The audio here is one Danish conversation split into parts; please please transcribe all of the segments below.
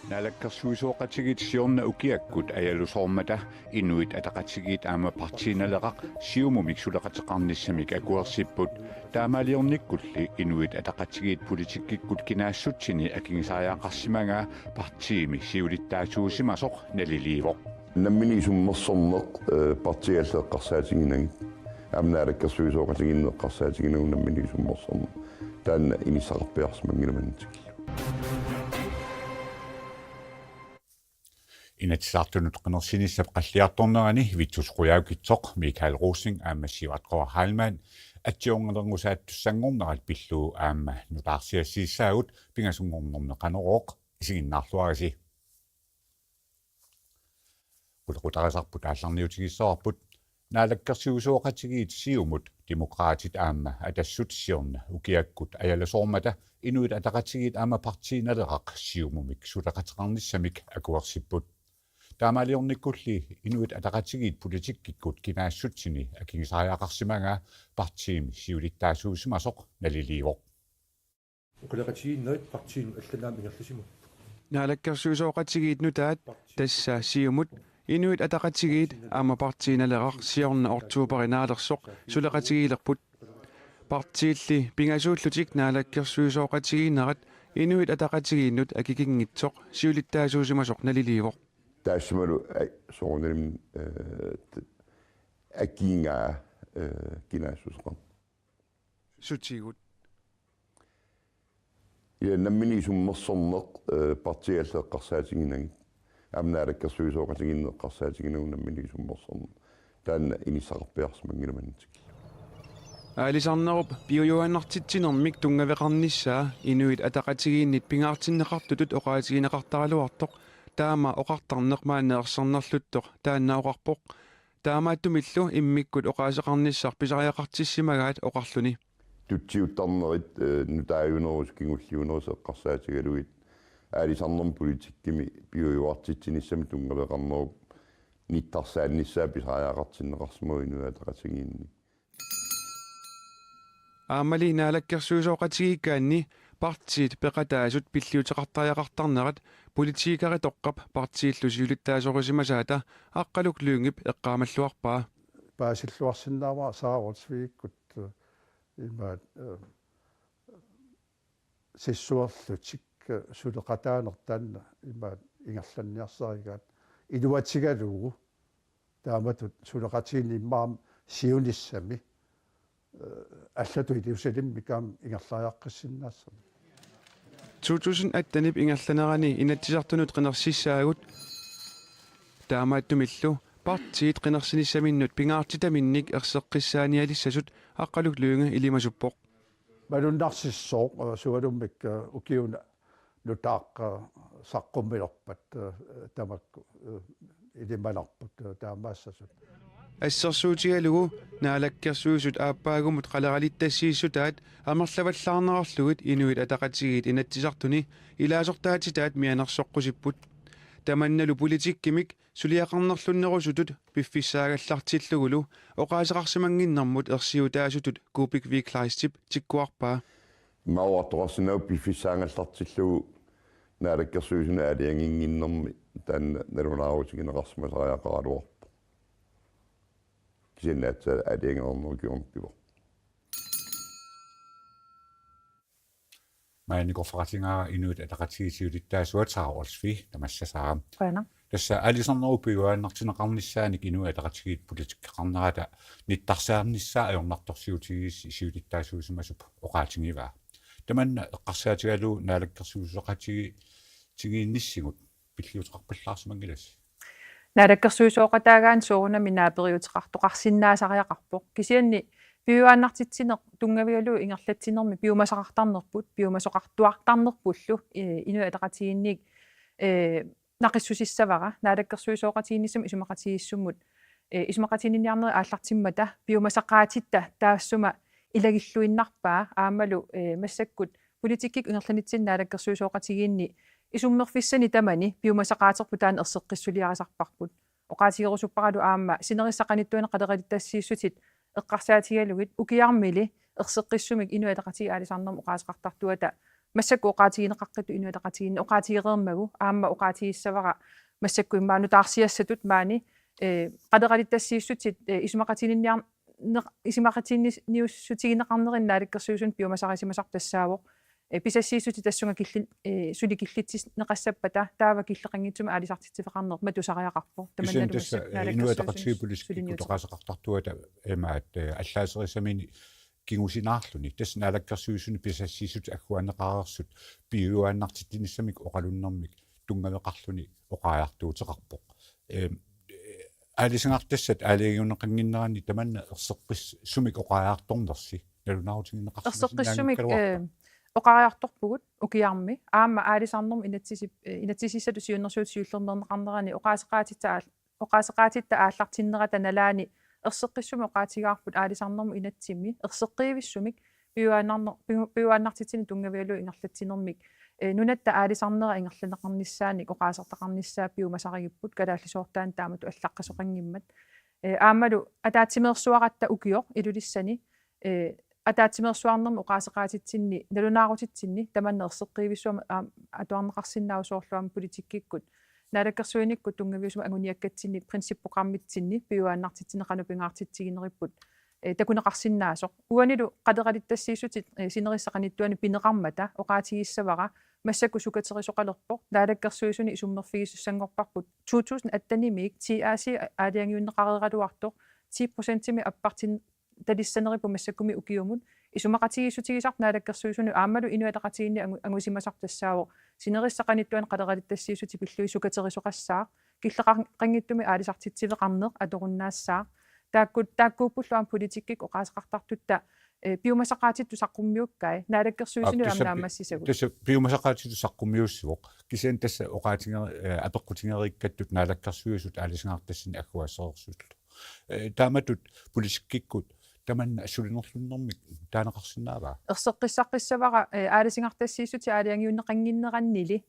Nalakkersuisuoqatigit siorna ukiakkut ajalusormata inuit ataqatigit aama partiinaleraq siumumik sulaqateqarnissamik akuersipput taamaliornikkulli inuit ataqatigit politikkikkut kinaassutini akingisaariaqarsimaga partiimi siulittaasuusimasoq naliliivoq nammini summersorneq partialleeqqarsaatiginagi amnaalakkersuisuoqatiginneqqarsaatiginag nammini summersorneq taanna inissaqarpiarsmangilamanik Inatsartunut qenersinissap qalliartornerani vitsusquyaukitsoq Michael Rosing aammassiuatqua Halman attiorngelergusaattussanngornerat pilluu aamma nutaarsiassiissaagut pingasungornerneqanerooq isiginnaarluarisi qutaqutarisarput aallarniutigissarput naalakkersiusuoqatigiit siumut demokraatit aamma atassut siorna ukiakkut ajalasoormata inuit ataqatigiit aamma partiinaleraq siumumik sulaqateqarnissamik akuersipput taamaliornikkulli inuit ataqatigiit politikkikkut kinaassutini akingisaariaqarsimaga partiimi siulittaasuusimasoq naliliivoq uqulaqatigiinnerit partiim allanaam ingerlusimu naalakkersuusoqatigiit nutaat tassa siumut inuit ataqatigiit aama partiinaleraq siorna ortuuparinaalersoq suleqatigiilerput partiilli pingasuullutik naalakkersuusoqatigiinnerat inuit ataqatigiinnut akikingitsoq siulittaasuusimasoq naliliivoq taasmalu soornelim akiingaa kinaasusqan sutigut ja nammini summersorneq partialleeqqarsaatiginagi amnaalakkersuisuoqatiginneqqarsaatiginag nammini summersorneq taanna inissaqarpiarsmangilamanik аалисарнеруп пиуюаннартитсинермик тунгавеқарнissaa инуит атақатигииннит пингаартиннеқартутут оқаатигинеқартаралуартоқ таама оқартарнеқмаанеерсернерлуттоқ таанна оқарпоқ таамааттумиллу иммиккут оқаасеқарниссар писариақартиссимагаат оқарлуни тутсиуттарнерит нутааюнерус кингуллиунерус эққарсаатигалуит аалисарнерм политиккими пиуюартитсиниссами тунгавеқарнеруп ниттарсаанниссаа писариақартиннеқарсимагу инуатақатигиинни аамали наалаккерсуусооқатигиккаанни партиит пеқатаасут пиллиутеқартариақартарнерат политикари тоққап партииллу сиулиттаасорисимасаата аққалук луунгип эққаамаллуарпаа паасиллуарсиннаава саарутсвигиккут имаат сиссуерлутик сулеқатаанертаанна имаат ингерланниарсаригаат илуатигалуугу тааматут сулеқатиинни иммаам сиуниссами аллату илиусалиммикаам ингерлариаққиссиннаассами 2018 ингерланерани инатсисартунут қинерсиссаагут таамааттумиллу партиит қинерсиниссаминнут пингаартитаминник ерсеққиссааниалиссасут аққалук луунга илимасуппоқ малуннарсиссоо сугалуммик укиуна нутааққа саққуммилерпат тамакку илималарпут таамаассасут ассерсуутигалугу наалаккерсуусут ааппаагумут қалералиттассииссутаат амерлаваллаарнерарлугит инуит атақатигиит инатсисартуни илаасортаатитаат мианерсоққусиппут таманналу политиккимик сулиақарнерлуннерусутут пиффиссаагаллартиллугулу оқаасеқарсимангиннэрмут ерсиутаасутут купик виклайстип тиккуарпаа мауарторсинау пиффиссаагаллартиллугу наалаккерсуусуна алиангингиннэрми таанна налунаарутигинеқарсимасариақаралуар кисиннаатса алиангернерукиорпиво маанигорфаратингаа инуит атақатигисиулиттаасуатсаарорсви тамассасаа qana тасса алисарнеруппигуааннартинеқарниссааник инуит атақатигиит политиккеқарнерата ниттарсаарниссаа аёрнартарсиутигис сиулиттаасуусимасуп оқаатингиваа таманна эққарсаатигалу наалаккерсуусоқатиги тигиинниссигут пиллиутеқарпаллаарсимангилас наалаккерсуусооqataagaan суунами наапериутеқартоқарсиннаасариақарпоқ кисианни пиуааннартитсинеқ тунгавигалу ингерлатсинерми пиумасақартарнерпут пиумасоқартуартарнерпуллу инуи атақатигинник нақиссусиссавара наалаккерсуусооqatiginnissam исумақатигиссуммут исумақатигинниарнери ааллартиммата пиумасақаатитта таассума илагиллуиннарпаа аамалу массаккут политиккик ингерланитсин наалаккерсуусооqatigiinni исуммерфиссани тамани пиумасақаатерпу таан ерсеққиссулиарисарпарпут оқаатигерусуппаралу аама синерissaqanittuina қалералиттассииссутит эққарсаатигалугит укиармили ерсеққиссумик инуатақати аалисарнерм оқаасеқартартуата массакку оқаатигинеқаққиту инуатақатигинне оқаатигеермагу аама оқаатигиссавара массакку иммаану таарсиассатут маани qadaqalittassiissutsit isumaqatinniar isumaqatinniussutigineqarnerinn naalikkersuusun piumasarisimasartassaawoq pisassiissuti tassunga killi sulikillitsis neqassapata taava killeqangitsuma aalisartitsifeqarneq matusariaqarpo tamannalumassaq inuataqatigipuliskikku toqaseqartartuata emaat allaaserissamini kingusinaarluni tasna alakkersuusuni pisassiissut akkuanneqarersut piuaannartittinissamik oqalunnermik tungaveqarluni oqaajartuuteqarpoq аалисингаартассат аалиагиунеқангиннерани таманна ерсеққис сумик оқааjaartornersi налунаарутигинеқарсимик оқааjaartorpugut укиарми аама аалисарнерм инатсисиссату сиуннерсуут сиуллернернеқарнерани оқаасеқаатитта ааллартиннерата налаани ерсеққиссуми оқаатигаарпут аалисарнерму инатсимми ерсеққиивиссумик пиуааннартитсини тунгавиалу ингерлатсинермик нунатта аалисарнера ингерланеқарниссааник оқаасертақарниссаа пиумасаригиппут калааллисуортаан таамату аллаққасоқангиммат аамалу атаатсимеерсуаратта укиоқ илулиссани атаатсимеерсуарнерму оқаасеқаатитсинни налунаарутитсинни таманна ерсеққиивиссуама атуарнеқарсиннаусоорлуама политиккиккут наалаккерсуиникку тунгавиусума агуниаккатсинни принциппоқармитсинни пиуааннартитсинеқану пингаартитсигинериппут такунеқарсиннаасоқ уанилу қадеқалиттассиисутит синериссақаниттуани пинеқармата оқаатигиссавара массакку сукатерисоқалерпо лаалаккерсуисуни исуммерфигиссангорпарпут 2018-мик тиааси аалиангиуннеқарералуарто 10%-ми аппартин талиссанерипу массаккуми укиумут исумақатигиссутигисарт наалаккерсуисуни аамалу инуатақатигинни ангусимасартассаавоо синериссақаниттуани қадеқалиттассиисути пиллуи сукатерисоқассаа киллеқангиттуми аалисартитсивеқарнеқ аторуннаассаа тааккууппуллуам политиккик оқаасеқартартутта пиумасақаатитту саққуммиуккай наалаккерсуисуни амнаамассисагу тасса пиумасақаатитту саққуммиуссуоқ кисиан тасса оқаатингер апеққутингериккаттут наалаккерсуисут аалисингаартассини аккуассерерсууллу тааматут политиккиккут таманна ассулинерлуннэрмик таанеқарсинааваа ерсеққиссаққиссавара аалисингартассиисути аалиангиуннеқангиннераннили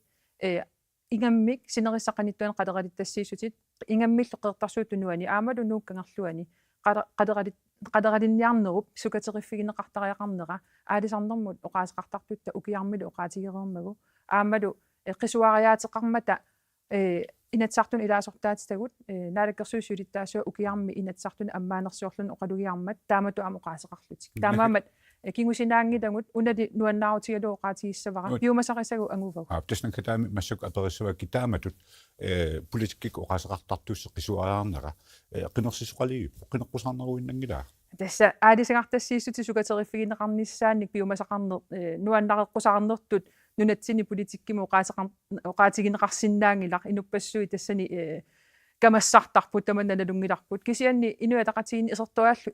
ингаммик синериссақаниттуан қадеқалиттассиисутит ингаммиллу қеэртарсуутунуани аамалу нууккангерлуани қадеқалинниарнеруп сукатериффигинеқартариақарнера аалисарнермут оқаасеқартартутта укиармилу оқаатигеермагу аамалу қисуариаатеқармата инатсартун илаасортаатитагут наалаккерсуусулиттаасуа укиарми инатсартун аммаанерсиорлун оқалугиармат таамату ам оқаасеқарлутик таамаамат кингусинаангитагут унали нуаннаарутигалу оқаатигиссавара пиумасақисагу ангувагу тасна катаами массак атериссава китааматут политиккик оқаасеқартартууссе қисуариарнера қинерсисоқалиип қинеққусаарнеруиннангилаа тасса аалисингартассииссути сукатериффигинеқарниссаанник пиумасақарнер нуаннақеққусаарнертут нунатсини политиккиму оқаатигинеқарсинаангилар инуппассуи тассани камассартарпут таманна налунгиларпут кисианни инуатақатигини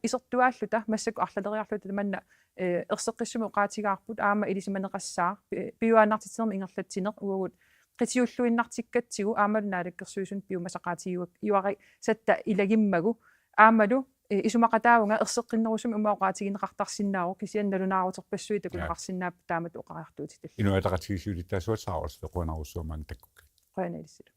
исертуааллута массаку арлалериарлута таманна ерсеққиссуми оқаатигаарпут аама илисиманеқассаа пиуааннартитсерми ингерлатсинеқ уагут қитиуллуиннартиккатсигу аамалу наалаккерсуисун пиумасақаатигуак иуари сатта илагиммагу аамалу исумақатаавунга ерсеққиннерусуми умаоқаатигинеқартарсинааву кисиан налунаарутерпассуи такунеқарсинаап таамат оқаартуутитал инуатақатигисуулиттаасуат саарус пеқуанаруссуумаан таккук қанаалиссилу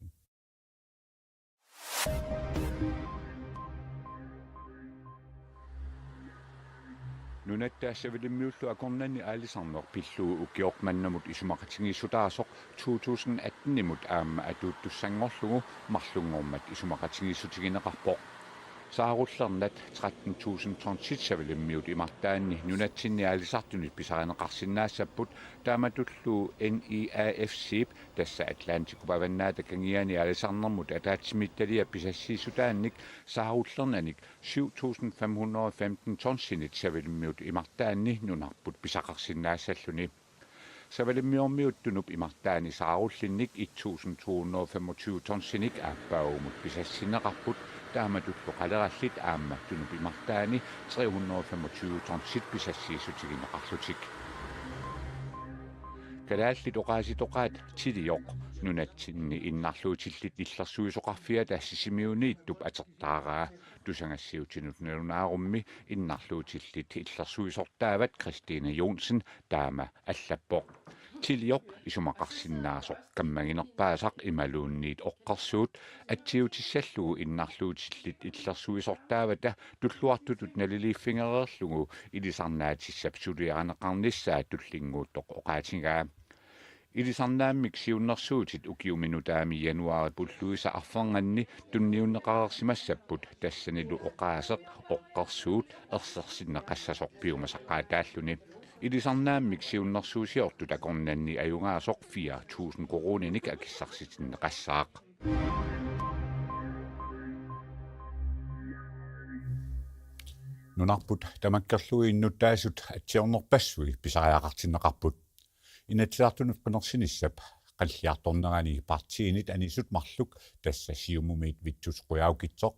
нунаттаассавилиммиуллу акорнани аалисарнеқ пиллуу укиоқманнамут исумақатигиссутаасоқ 2018-нимут аама атууттуссангорлугу марлунгормат исумақатигиссутигинеқарпоқ сааруллернат 13.000 тонситсавилиммиут имартаанни нунатсинни аалисартунит писаринеқарсинаассаппут тааматуллу NEAFC тасса Атлантик паваннаата кангиани аалисарнермут атаатсимитталиа писассииссутаанник сааруллернаник 7.515 тонсинит савилиммиут имартаанни нунарпут писақарсинаассаллуни савалиммиормиуттунуп имартаани сааруллинник 1.225 тонсиник ааппаагумут писассинеқарпут тааматуллу қалераллит аама тунуп имартаани 325 тонсит писассиисутигинеқарлутик калааллит оқааситоқаат тилиоқ нунатсинни иннарлуутиллит иллерсуисоқарфиа таассисимиунииттуп атертаараа тусангассиутинут налунаарумми иннарлуутиллит иллерсуисортаават Кристина Jonsen таама аллаппоқ tiliok isumaqarsinnaasoq kammaginerpaasaq imaluunniit oqqarsuut atsiutissallugu innarluutillit illersuisortaavata tulluartutut naliliiffingereerlugu ilisarnaatissap suliaqaneqarnissaa tullinguuttoq oqaatigaa ilisarnaammik siunnersuutit ukiuminutaami januari pulluisa arfanganni tunniunneqarersimassapput tassanilu oqaaseq oqqarsuut ersersinneqassasorpiumasaqaataalluni ilisarnaammik siunnersuusiortu takornanni ajungaasoq 4000 koroninik akissarsitinneqassaaq nunarput tamakkerluiinnuttaasut atsiornerpassui pisariaqartinneqarput inatsiartunut qinersinissap qalliartornerani partiinit anisut marluk tassa siumumiit vittusquyaukitsoq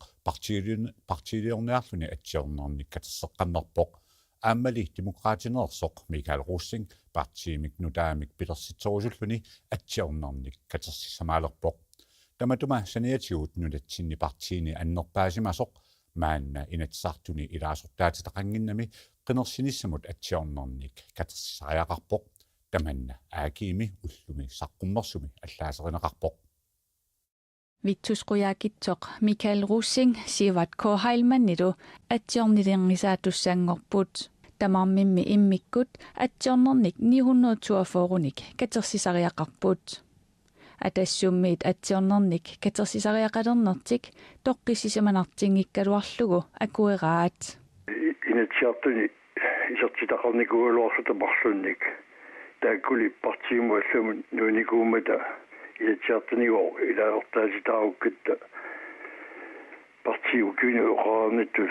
partiiliorniarluni atsiornernik katerseqqannerpoq aammali demokraatinersoq Michael Russing partiimik nutaamik pilersitsorusulluni atsiornernik katersissamaalerpoq tamatuma saniatigut nunatsinni partiini annerpaasimasoq maanna inatsartuni ilaasortaatitaqanginnami qinersinissamut atsiornernik katersisariaqarpoq tamanna aakiimi ullumi saqqummersumi allaasereneqarpoq vittusquyaakitsoq Michael Russing sivat kohailmannilu atsiornilinngisaatussangorput tamarmimmi immikkut atsiornernik 942 katersisariaqarput atassummiit atsiornernik katersisariaqalernertik toqqisisamanartinngikkaluarlugu akueraat inatsiartuni isertitaqarnikuuluarsuta marlunnik taakuli partiimuallumun nuunikuumata ilatsiartanigo ilaalertaasitaarukkata partiukuni uqaarnittu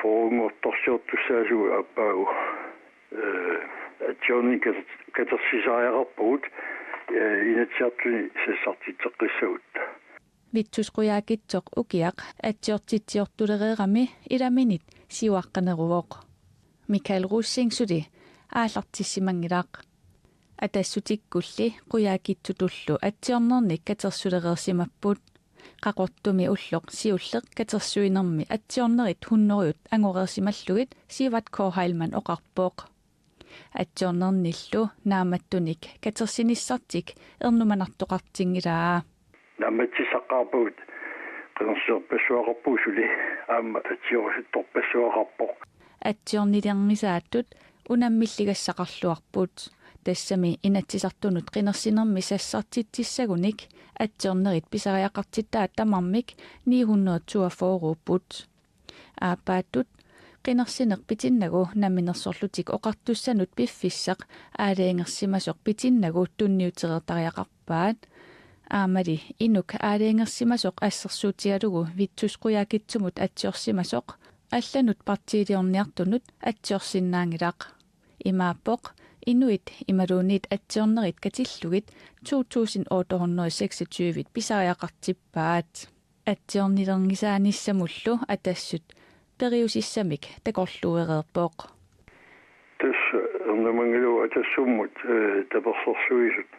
foorunguortorsiortussaasugu appaagu atsiornik katersisariaqarpugut inatsiartuni sassartitseqqissagut vitsusquyaakitsoq ukiaq atsiortitsiortulereerami ilaminit siuaqqaneruvoq Michael Russing suli aallartissimangilaaq атассутиккулли quyaakitsutullu atsiornernik katersulereersimapput qaqortumi ulloq siulleq katersuinermi atsiornerit hunneruyut angoreersimallugit sivat kohailman oqarpoq atsiornernillu naamattunik katersinissartik ernumanartoqartingilaa naamattisaqaarput qinersiorpassuaqarpuusuli aamma atsiorusuttorpassuaqarpoq atsiorniliarnisaattut unammilligassaqarluarput тассами инатсисартунут qinерсинерми сассартитсисагуник атсиорнерит писариақартиттаат тамармик 942 аапааттут qinерсинеқ питиннагу наминерсорлутик оқартуссанут пиффиссақ аалеингерсимасоқ питиннагу тунниутерертариақарпаат аамали инук аалеингерсимасоқ ассерсуутигалугу витсусқуяакитсумут атсиорсимасоқ алланут партиилиорниартунут атсиорсиннаангилақ имааппоқ Inuit imaluunniit atsiornerit katillugit 2826 pisariaqartippaat atsiornilernisaanissamullu atassut periusissamik takorluereerpoq tas ernamangalu atassumut tapersorsuisut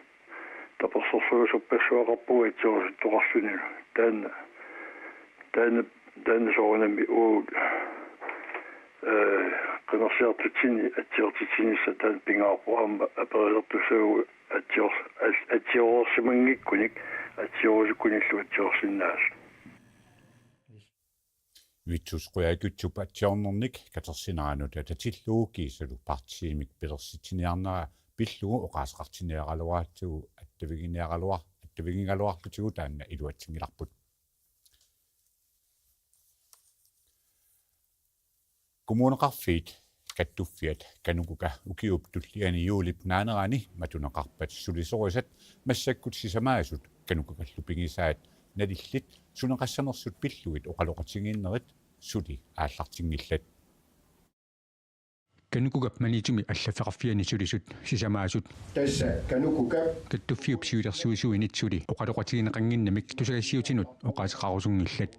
tapersorsuusupassuaqarpu atsiorusuttoqarlunilu taana soornami uut qinersiartutini atsiortitinissa taan pingaarpuamma aperelertussugu atsiorsimangikkunik atsiorusukkunillu atsiorsinnaas vitsusquyaakutsup atsiornernik katersinaanut atatillugu kiisalu partiimik pilersitiniarnera pillugu oqaasqartiniaqaluaatsugu attaviginiaqaluarlutigu taanna iluatsingilarput kommuneqarfiit kattuffiat kanukuka ukiup tulliani juulip naanerani matuneqarpat sulisorisat massakkut sisamaasut kanukakallupigisaat nalillit suneqassanersut pilluit oqaloqatingiinnerit suli aallartingillat kanukugap manitumi allafeqarfiani sulisut sisamaasut tassa kanukugap kattuffiup siulersuisuinit suli oqaloqatigineqanginnamik tusagassiutinut oqaasiqarusungillat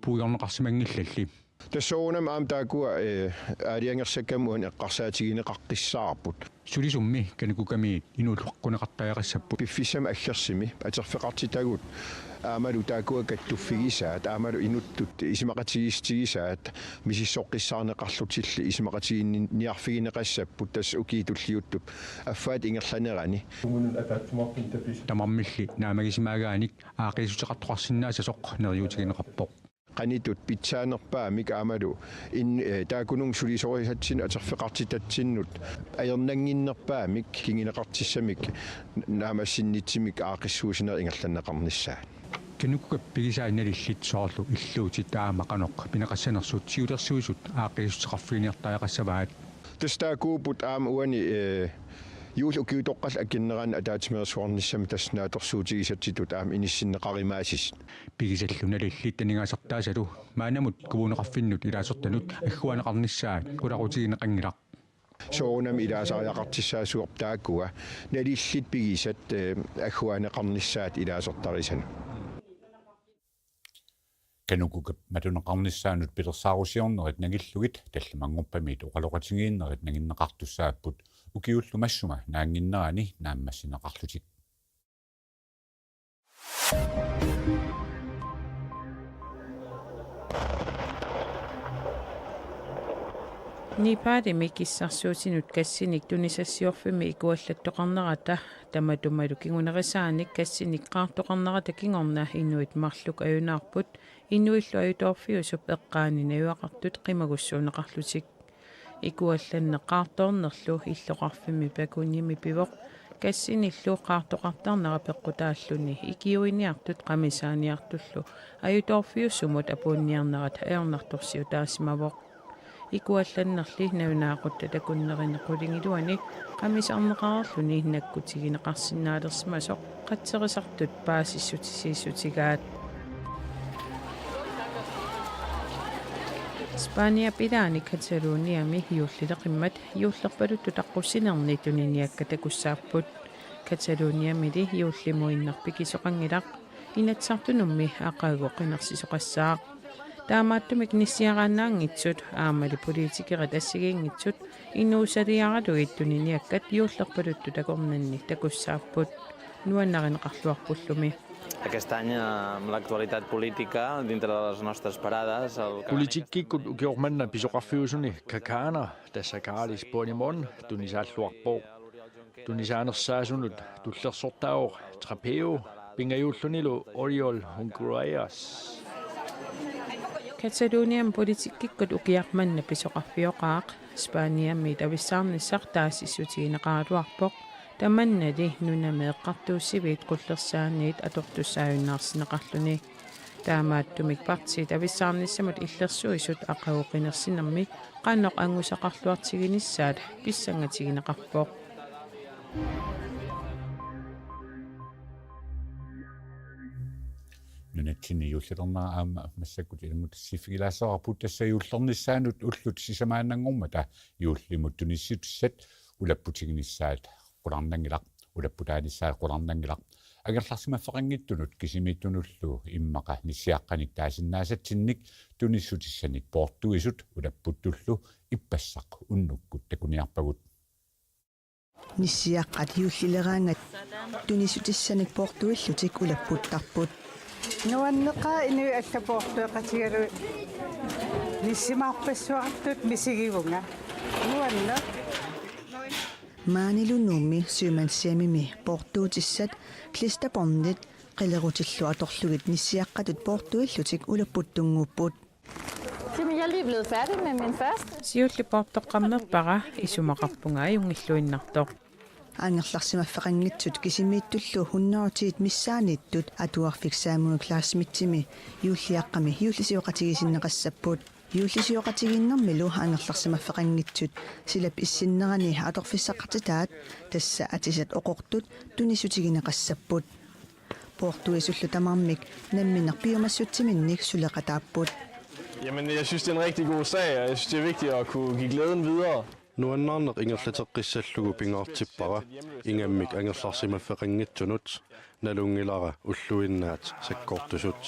puuyorneqarsimangillalli Tasoonam aam taakua aaliangersakkamuun eqqarsaatigineqaqqissaarput. Sulisummi kanukukami inuulluqqunaqartaaqassappu. Piffissam аллерсими атерфеқартитагут аамалу таакуа каттуффигисаат аамалу инуттут исимақатигистигисаат мисиссоққиссаарнеқарлутилли исимақатигинниарфигинеқассаппут тас укиитуллиуттуп аффаат ингерланерани Тамармилли наамагисимаагааник аақисутеқартоқарсинааса соқ нериутигинеқарпоқ. qanitut pitsaanерпаамик аамалу ин таакунун сулисорисатсин атерфеқартитатсиннут аернангиннерпаамик кингинеқартиссамик наамассиннитсимик аақиссуусинер ингерланнеқарниссаа Kanukkuka pigisaainalillit soorlu illuutit taamaqanoq pinaqassanersuut siulersuusut aaqisutteqarfiiniartaaqassavaat тастаакуупут аама уани юул укиутоққал акиннеран атаатимерсуарниссами таснааторсуутигисатситут аама иниссиннеқаримаасис pigisallunalillit taningaasartaasatu maanamut kuvuneqarfinnut ilaassortanut аггуанеқарниссаат qulaqutigineqangilaq соонам илаасариақартиссаасуоп тааккуа налиллит пигисат аггуанеқарниссаат илаасортарисана Kanukkuka matuneqarnissaanut pilersaarusiornerit nagillugit tallamangorpamit oqaloqatigiinnerit naginneqartussaapput ukiullu massuma naanginnerani naammassineqarlutik Nipaade mikissarsuutinut kassinik tunisassiorfimi ikuallattoqarnerata tamatumalu kingunerisaanik kassinik qaartoqarnerata kingorna inuit marluk ayunaarput inuillu ayutorfiusup eqqaanina yuaqartut qimagussuuneqarlutik ikuallanneqaartoornerlu illoqarfimi pakunimi pivoq kassinillu qaartoqartarnera peqqutaalluni ikiuiniartut qamisaaniartullu ayutorfiussumut apuunniarnerat aernartorsiu taasimavoq ikuallannerli navinaaqutta takunneriniqulingiluani qamisarneqararluni nakkutigineqarsinnaalersimasoq qatserisartut paasissutisiissutigaat Spania pidaani Kataluniami yuullileqimmat yuullerpaluttu taqqussinерни tuniniakka takussaarput Kataluniamili yuullimuinnarpikisoqangilaq inatsartunummi aqaagoqinersisoqassaaq таамааттумик ниссиарааннаангитсут аамали политикерат ассигиингитсут инуусалиаратугит туниниаккат юуллерпалутту такорнанни такуссааппут нуаннаринеқарлуарпуллуми Aquest any, amb l'actualitat política, dintre de les nostres parades... Politikkikut ukiormanna pisoqarfiusuni kakana tassakaalis puanimon tunisaalluarpo tunisaanerssaasunut tullersortaoq trapeo pingayuullunilu Oriol Junqueras Katalunian politikkikut ukiarmanna pisoqarfioqaaq Spaniammi tavissaarnissaq taassissutigineqaaluarpoq tamannali nunameeqqartuussivit qullersaaniit atortussaayunnaarsineqarluni taamaattumik parti tavissaarnissamut illersuisut aqaguqinersinermi qannoq angusaqarluartiginissaat pissangatigineqarpoq nunatsinni yuullernerna aama massakut ilmut sifigilaassoqarput tassayuullernissaanut ullut sisamaannangorma ta yuullimut tunissutissat ulapputiginissaat qularnangilaq ulapputaanissaat qularnangilaq agerlarsimaffaqanngittunut kisimiittunullu immaqa nissiaqqanik taasinnaasatsinnik tunissutissaniik poortuisut ulapputtullu ippassaq unnukkut takuniarpagut nissiaqqat yuullileraangat tunissutissaniik poortuillutik ulapputtarput nuanneqa inu allapoortueqatigalu nissimaarpassuartut misigivunga nuanne maanilunnuummi suumansiamimi poortuutissat klistapornit qilerutillu atorlugit nissiaqqatut poortuillutik ulapputtunguupput Jeg er lige blevet færdig med min første. Siulliportoqqammerpara isumaqarpunga ayungilluinnartoq аангерларсимаффеқангитсут кисимииттуллу хуннарутигит миссааниттут атуарфиксаамуну клаассмитсими юуллиаққами юуллисиоқатигисиннеқассаппут юуллисиоқатигиннэрмилу аангерларсимаффеқангитсут силап иссиннерани аторфиссаққартитаат тасса атисат оқортут тунисутигинеқассаппут портуисуллу тамармик намминер пиумассутсиминник сулеқатааппут. Jamen, jeg synes, det er en rigtig god sag, og jeg synes, det er vigtigt at kunne give glæden videre. Nuannaarneq ingerlateqqissallugu pingaartippara ingammik angerlarsimaffeqanngitsunut nalungilara ulluinnaat sakkortusut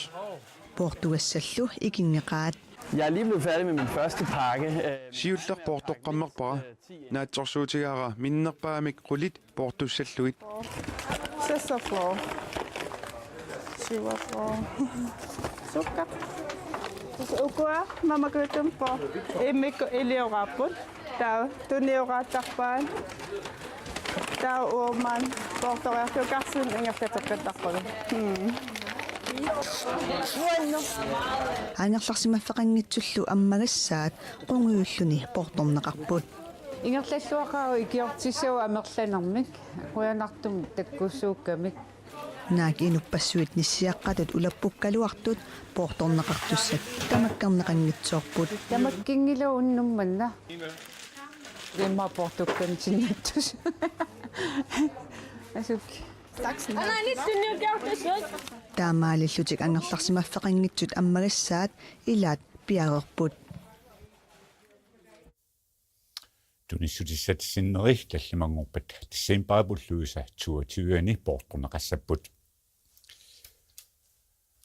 Portugassallu ikingneqaat. Jeg er lige blevet færdig med min første pakke. Siullerportoqqammerpara naatsorsuutigaara minnerpaamik qulit portussalluit. Sessaflor. Sivaflor. Sukker. Ukua mama kutumpo. Emik elioraput. Der tuneorattarpaan. Der oman portoqartukarsun ingertateqqattaqqulut. Аангерларсимаффеқангитсуллу аммагасsaat qungiulluni portorneqarput. Ingerlalluaqaru ikiortissua amerlanermik. Quyanartum takkussuukkamik. Naak inuppassuit nissiaqqatut ulappukkaluartut portorneqartussat tamakkarneqangitsoorput. Tamakkingilu unnummanna. Gemma portukkan sinnattus. Asuk. Taamaalillutik angerlarsimaffeqangitsut ammagassaat ilaat piagerput. Tunissutissat sinnerih tallimangorpat tissimparapulluusa 22 portorneqassapput.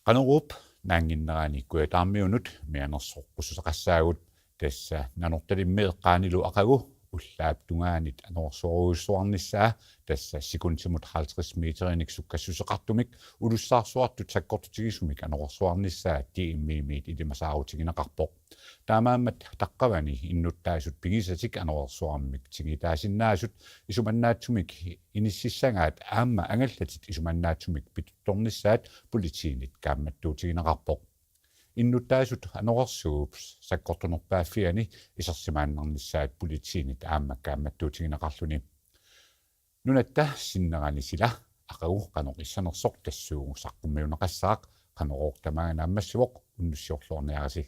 Qanerup naanginnerani kuataarmiunut mianersorqususaqassaagut tassa nanortalimmeeqqaanilu aqagu ullaaptungaanit anorsoruussuarnissaa tassa sekuntimut 50 meterinik sukkassuseqartumik ulussaarsuartut sakkortutigisumik anorsuarnissaa 10 mm ilimasaaruutigineqarpoq taamaammat taqqavani innuttaasut pigisatik anorsuarmik tigitaasinnaasut isumannaatsumik inississangaat aamma angallatit isumannaatsumik pituttornissaat politiinit kaammattuutigineqarpoq innuttaasut anorsuups sakkortunerpaaffiani isarsimaannarnissaat politiinit aammakkaammattuutigineqarluni nunatta sinnerani sila aqagu qanoqissanersoq tassuugussaqqumiuneqassaraq qanoqortamaana ammassuoq unnussiorluorniarasi